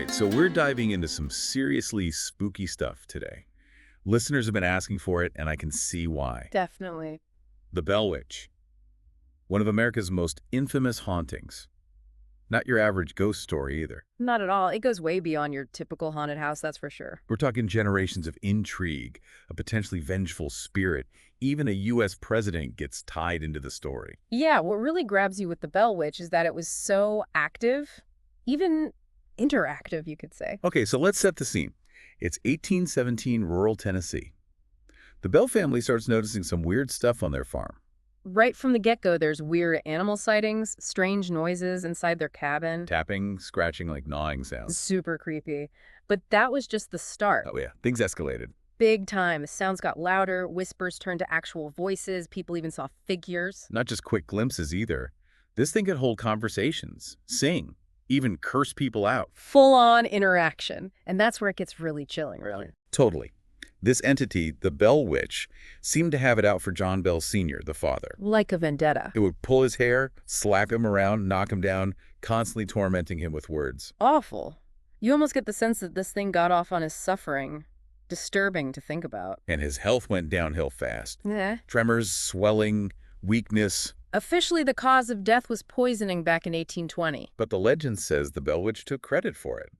right, so we're diving into some seriously spooky stuff today. Listeners have been asking for it, and I can see why. Definitely. The Bell Witch, one of America's most infamous hauntings. Not your average ghost story either. Not at all. It goes way beyond your typical haunted house, that's for sure. We're talking generations of intrigue, a potentially vengeful spirit. Even a U.S. president gets tied into the story. Yeah, what really grabs you with the Bell Witch is that it was so active, even interactive, you could say. Okay, so let's set the scene. It's 1817 rural Tennessee. The Bell family starts noticing some weird stuff on their farm. Right from the get-go, there's weird animal sightings, strange noises inside their cabin. Tapping, scratching, like gnawing sounds. Super creepy. But that was just the start. Oh yeah, things escalated. Big time. The sounds got louder, whispers turned to actual voices, people even saw figures. Not just quick glimpses either. This thing could hold conversations, sing, even curse people out. Full-on interaction. And that's where it gets really chilling, really. Totally. This entity, the Bell Witch, seemed to have it out for John Bell Sr., the father. Like a vendetta. It would pull his hair, slap him around, knock him down, constantly tormenting him with words. Awful. You almost get the sense that this thing got off on his suffering. Disturbing to think about. And his health went downhill fast. Yeah. Tremors, swelling, weakness. Officially, the cause of death was poisoning back in 1820. But the legend says the Bell Witch took credit for it.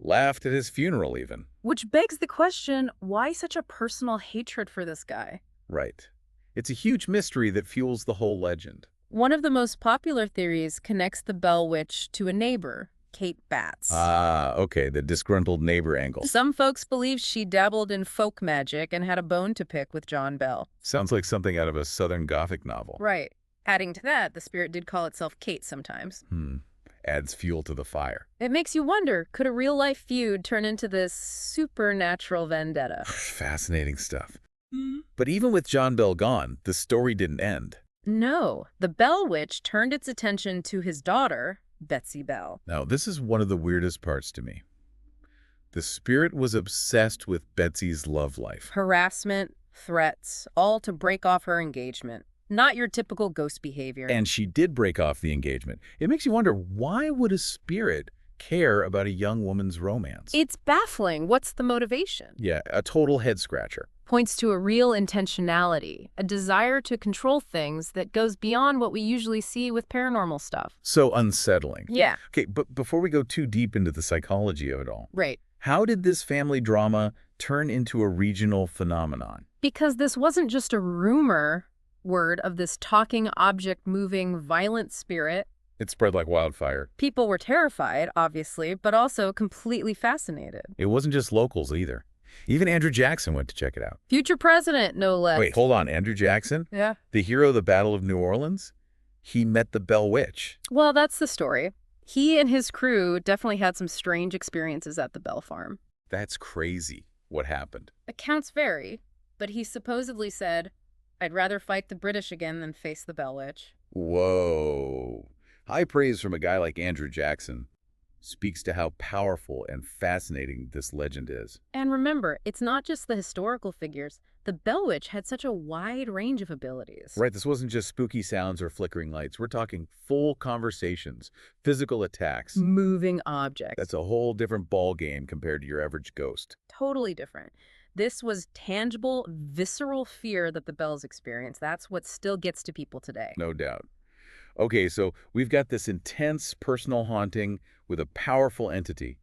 Laughed at his funeral, even. Which begs the question, why such a personal hatred for this guy? Right. It's a huge mystery that fuels the whole legend. One of the most popular theories connects the Bell Witch to a neighbor, Kate Batts. Ah, okay, the disgruntled neighbor angle. Some folks believe she dabbled in folk magic and had a bone to pick with John Bell. Sounds like something out of a Southern Gothic novel. Right. Adding to that, the spirit did call itself Kate sometimes. Adds fuel to the fire. It makes you wonder, could a real-life feud turn into this supernatural vendetta? Fascinating stuff. But even with John Bell gone, the story didn't end. No. The Bell Witch turned its attention to his daughter, Betsy Bell. Now, this is one of the weirdest parts to me. The spirit was obsessed with Betsy's love life. Harassment, threats, all to break off her engagement. Not your typical ghost behavior. And she did break off the engagement. It makes you wonder, why would a spirit care about a young woman's romance? It's baffling. What's the motivation? Yeah, a total head-scratcher. Points to a real intentionality, a desire to control things that goes beyond what we usually see with paranormal stuff. So unsettling. Yeah. Okay, but before we go too deep into the psychology of it all, Right. how did this family drama turn into a regional phenomenon? Because this wasn't just a rumor word of this talking, object-moving, violent spirit. It spread like wildfire. People were terrified, obviously, but also completely fascinated. It wasn't just locals either. Even Andrew Jackson went to check it out. Future president, no less. Wait, hold on. Andrew Jackson? Yeah. The hero of the Battle of New Orleans? He met the Bell Witch. Well, that's the story. He and his crew definitely had some strange experiences at the Bell Farm. That's crazy. What happened? Accounts vary, but he supposedly said, "I'd rather fight the British again than face the Bell Witch." Whoa. High praise from a guy like Andrew Jackson. Speaks to how powerful and fascinating this legend is. And remember, it's not just the historical figures. The Bell Witch had such a wide range of abilities. Right, this wasn't just spooky sounds or flickering lights. We're talking full conversations, physical attacks. Moving objects. That's a whole different ball game compared to your average ghost. Totally different. This was tangible, visceral fear that the Bells experienced. That's what still gets to people today. No doubt. Okay, so we've got this intense personal haunting with a powerful entity.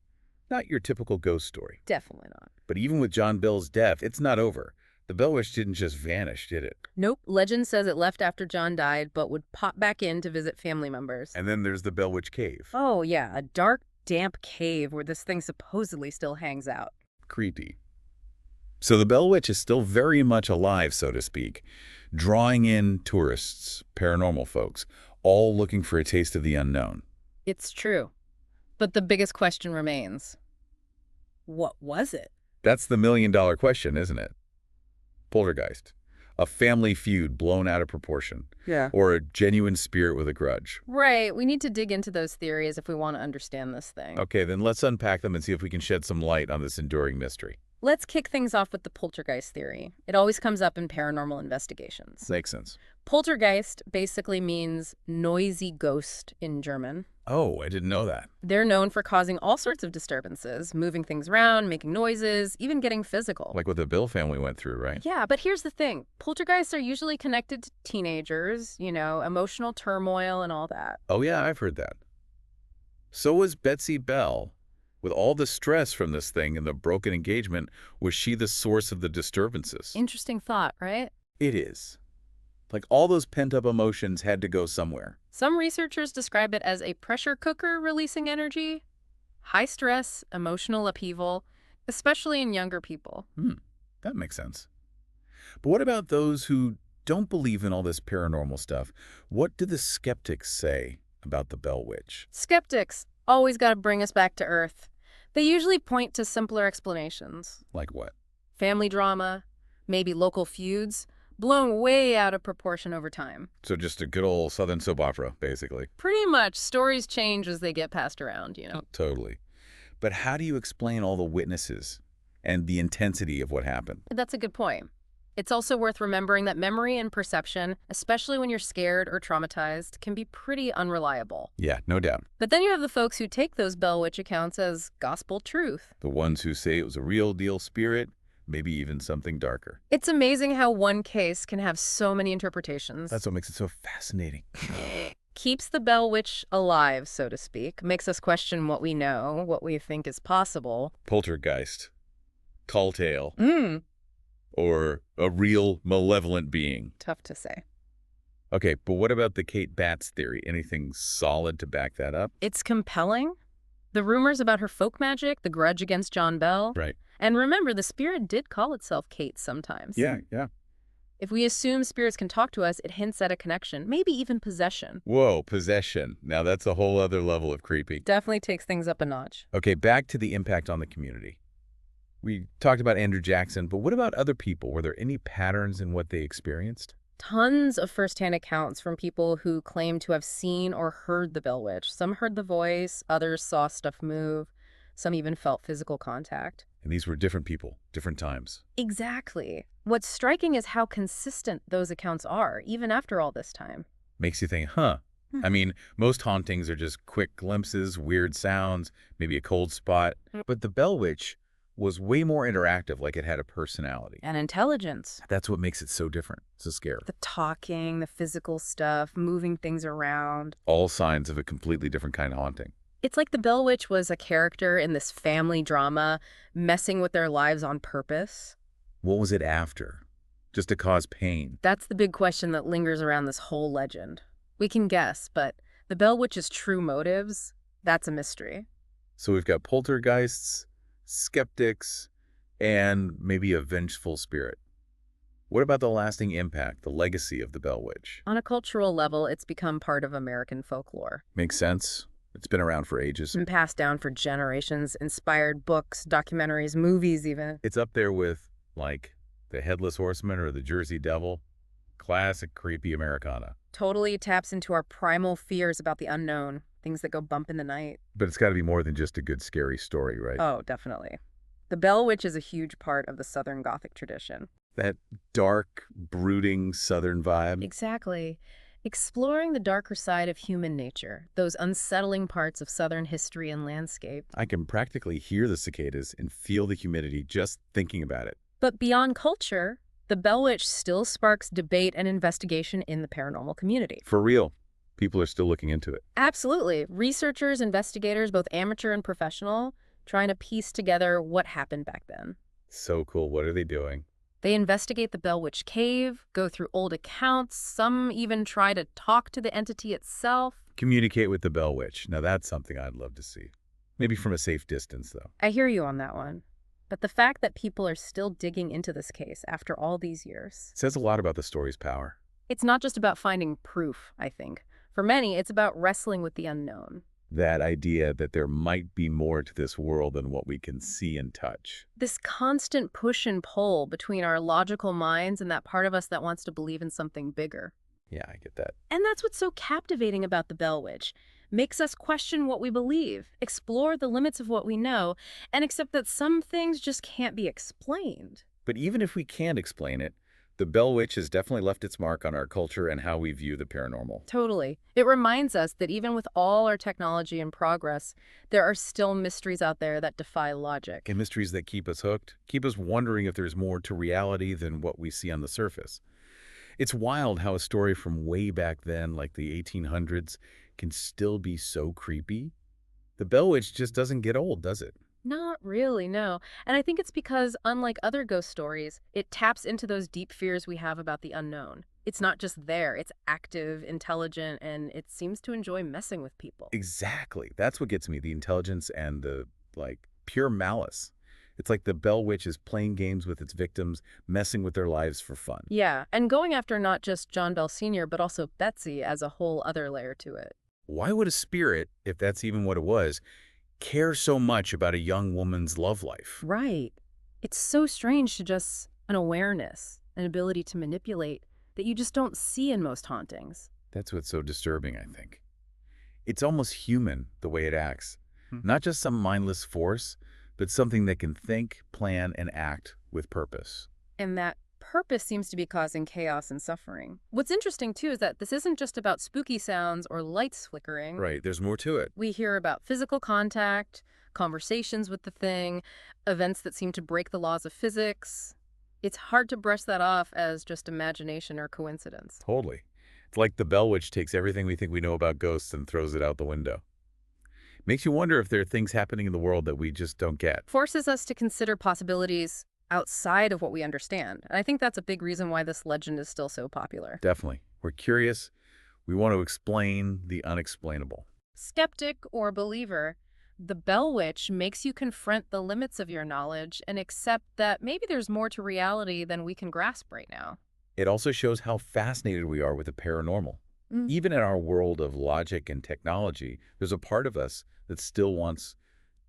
Not your typical ghost story. Definitely not. But even with John Bell's death, it's not over. The Bell Witch didn't just vanish, did it? Nope. Legend says it left after John died, but would pop back in to visit family members. And then there's the Bell Witch Cave. Oh, yeah. A dark, damp cave where this thing supposedly still hangs out. Creepy. So the Bell Witch is still very much alive, so to speak, drawing in tourists, paranormal folks, all looking for a taste of the unknown. It's true. But the biggest question remains. What was it? That's the million-dollar question, isn't it? Poltergeist. A family feud blown out of proportion. Yeah. Or a genuine spirit with a grudge. Right. We need to dig into those theories if we want to understand this thing. Okay, then let's unpack them and see if we can shed some light on this enduring mystery. Let's kick things off with the poltergeist theory. It always comes up in paranormal investigations. Makes sense. Poltergeist basically means noisy ghost in German. Oh, I didn't know that. They're known for causing all sorts of disturbances, moving things around, making noises, even getting physical. Like what the Bill family went through, right? Yeah, but here's the thing. Poltergeists are usually connected to teenagers, emotional turmoil and all that. Oh, yeah, I've heard that. So was Betsy Bell. With all the stress from this thing and the broken engagement, was she the source of the disturbances? Interesting thought, right? It is. Like all those pent-up emotions had to go somewhere. Some researchers describe it as a pressure cooker releasing energy, high stress, emotional upheaval, especially in younger people. That makes sense. But what about those who don't believe in all this paranormal stuff? What do the skeptics say about the Bell Witch? Skeptics always got to bring us back to Earth. They usually point to simpler explanations. Like what? Family drama, maybe local feuds, blown way out of proportion over time. So just a good old Southern soap opera, basically. Pretty much, stories change as they get passed around. Totally. But how do you explain all the witnesses and the intensity of what happened? That's a good point. It's also worth remembering that memory and perception, especially when you're scared or traumatized, can be pretty unreliable. Yeah, no doubt. But then you have the folks who take those Bell Witch accounts as gospel truth. The ones who say it was a real deal spirit, maybe even something darker. It's amazing how one case can have so many interpretations. That's what makes it so fascinating. Keeps the Bell Witch alive, so to speak. Makes us question what we know, what we think is possible. Poltergeist. Tall tale. Or a real malevolent being. Tough to say. Okay, but what about the Kate Batts theory? Anything solid to back that up? It's compelling. The rumors about her folk magic, the grudge against John Bell. Right. And remember, the spirit did call itself Kate sometimes. Yeah. If we assume spirits can talk to us, it hints at a connection, maybe even possession. Whoa, possession. Now that's a whole other level of creepy. Definitely takes things up a notch. Okay, back to the impact on the community. We talked about Andrew Jackson, but what about other people? Were there any patterns in what they experienced? Tons of first-hand accounts from people who claim to have seen or heard the Bell Witch. Some heard the voice, others saw stuff move, some even felt physical contact. And these were different people, different times. Exactly. What's striking is how consistent those accounts are, even after all this time. Makes you think, huh? I mean, most hauntings are just quick glimpses, weird sounds, maybe a cold spot. But the Bell Witch was way more interactive, like it had a personality. And intelligence. That's what makes it so different, so scary. The talking, the physical stuff, moving things around. All signs of a completely different kind of haunting. It's like the Bell Witch was a character in this family drama, messing with their lives on purpose. What was it after? Just to cause pain? That's the big question that lingers around this whole legend. We can guess, but the Bell Witch's true motives, that's a mystery. So we've got poltergeists, skeptics, and maybe a vengeful spirit. What about the lasting impact, the legacy of the Bell Witch? On a cultural level, it's become part of American folklore. Makes sense. It's been around for ages. It's been passed down for generations, inspired books, documentaries, movies even. It's up there with, like, the Headless Horseman or the Jersey Devil. Classic creepy Americana. Totally taps into our primal fears about the unknown, things that go bump in the night. But it's got to be more than just a good scary story, right? Oh, definitely. The Bell Witch is a huge part of the Southern Gothic tradition. That dark, brooding Southern vibe. Exactly. Exploring the darker side of human nature, those unsettling parts of Southern history and landscape. I can practically hear the cicadas and feel the humidity just thinking about it. But beyond culture, the Bell Witch still sparks debate and investigation in the paranormal community. For real. People are still looking into it. Absolutely. Researchers, investigators, both amateur and professional, trying to piece together what happened back then. So cool. What are they doing? They investigate the Bell Witch cave, go through old accounts, some even try to talk to the entity itself. Communicate with the Bell Witch. Now that's something I'd love to see. Maybe from a safe distance, though. I hear you on that one. But the fact that people are still digging into this case after all these years. It says a lot about the story's power. It's not just about finding proof, I think. For many, it's about wrestling with the unknown. That idea that there might be more to this world than what we can see and touch. This constant push and pull between our logical minds and that part of us that wants to believe in something bigger. Yeah, I get that. And that's what's so captivating about the Bell Witch. Makes us question what we believe, explore the limits of what we know, and accept that some things just can't be explained. But even if we can't explain it, The Bell Witch has definitely left its mark on our culture and how we view the paranormal. Totally. It reminds us that even with all our technology and progress, there are still mysteries out there that defy logic. And mysteries that keep us hooked, keep us wondering if there's more to reality than what we see on the surface. It's wild how a story from way back then, like the 1800s, can still be so creepy. The Bell Witch just doesn't get old, does it? Not really, no. And I think it's because, unlike other ghost stories, it taps into those deep fears we have about the unknown. It's not just there, it's active, intelligent, and it seems to enjoy messing with people. Exactly. That's what gets me, the intelligence and the, pure malice. It's like the Bell Witch is playing games with its victims, messing with their lives for fun. Yeah, and going after not just John Bell Sr., but also Betsy as a whole other layer to it. Why would a spirit, if that's even what it was, care so much about a young woman's love life? Right. It's so strange to just an awareness, an ability to manipulate that you just don't see in most hauntings. That's what's so disturbing, I think. It's almost human, the way it acts. Not just some mindless force, but something that can think, plan, and act with purpose. And that purpose seems to be causing chaos and suffering. What's interesting, too, is that this isn't just about spooky sounds or lights flickering. Right, there's more to it. We hear about physical contact, conversations with the thing, events that seem to break the laws of physics. It's hard to brush that off as just imagination or coincidence. Totally. It's like the Bell Witch takes everything we think we know about ghosts and throws it out the window. Makes you wonder if there are things happening in the world that we just don't get. Forces us to consider possibilities outside of what we understand. And I think that's a big reason why this legend is still so popular. Definitely. We're curious. We want to explain the unexplainable. Skeptic or believer, the Bell Witch makes you confront the limits of your knowledge and accept that maybe there's more to reality than we can grasp right now. It also shows how fascinated we are with the paranormal. Even in our world of logic and technology, there's a part of us that still wants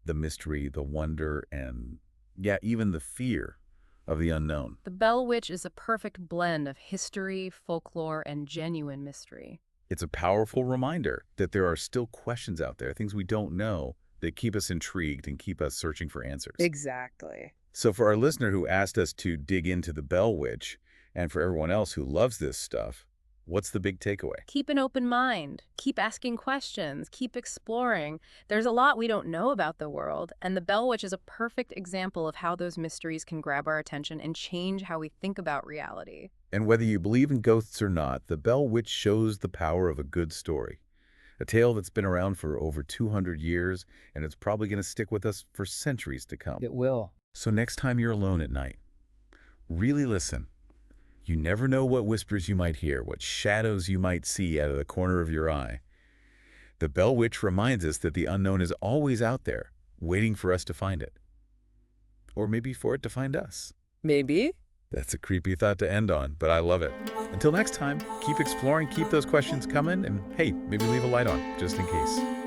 the mystery, the wonder, and, yeah, even the fear of the unknown. The Bell Witch is a perfect blend of history, folklore, and genuine mystery. It's a powerful reminder that there are still questions out there, things we don't know, that keep us intrigued and keep us searching for answers. Exactly. So for our listener who asked us to dig into the Bell Witch, and for everyone else who loves this stuff, what's the big takeaway? Keep an open mind. Keep asking questions. Keep exploring. There's a lot we don't know about the world, and the Bell Witch is a perfect example of how those mysteries can grab our attention and change how we think about reality. And whether you believe in ghosts or not, the Bell Witch shows the power of a good story. A tale that's been around for over 200 years, and it's probably going to stick with us for centuries to come. It will. So next time you're alone at night, really listen. You never know what whispers you might hear, what shadows you might see out of the corner of your eye. The Bell Witch reminds us that the unknown is always out there, waiting for us to find it. Or maybe for it to find us. Maybe. That's a creepy thought to end on, but I love it. Until next time, keep exploring, keep those questions coming, and hey, maybe leave a light on, just in case.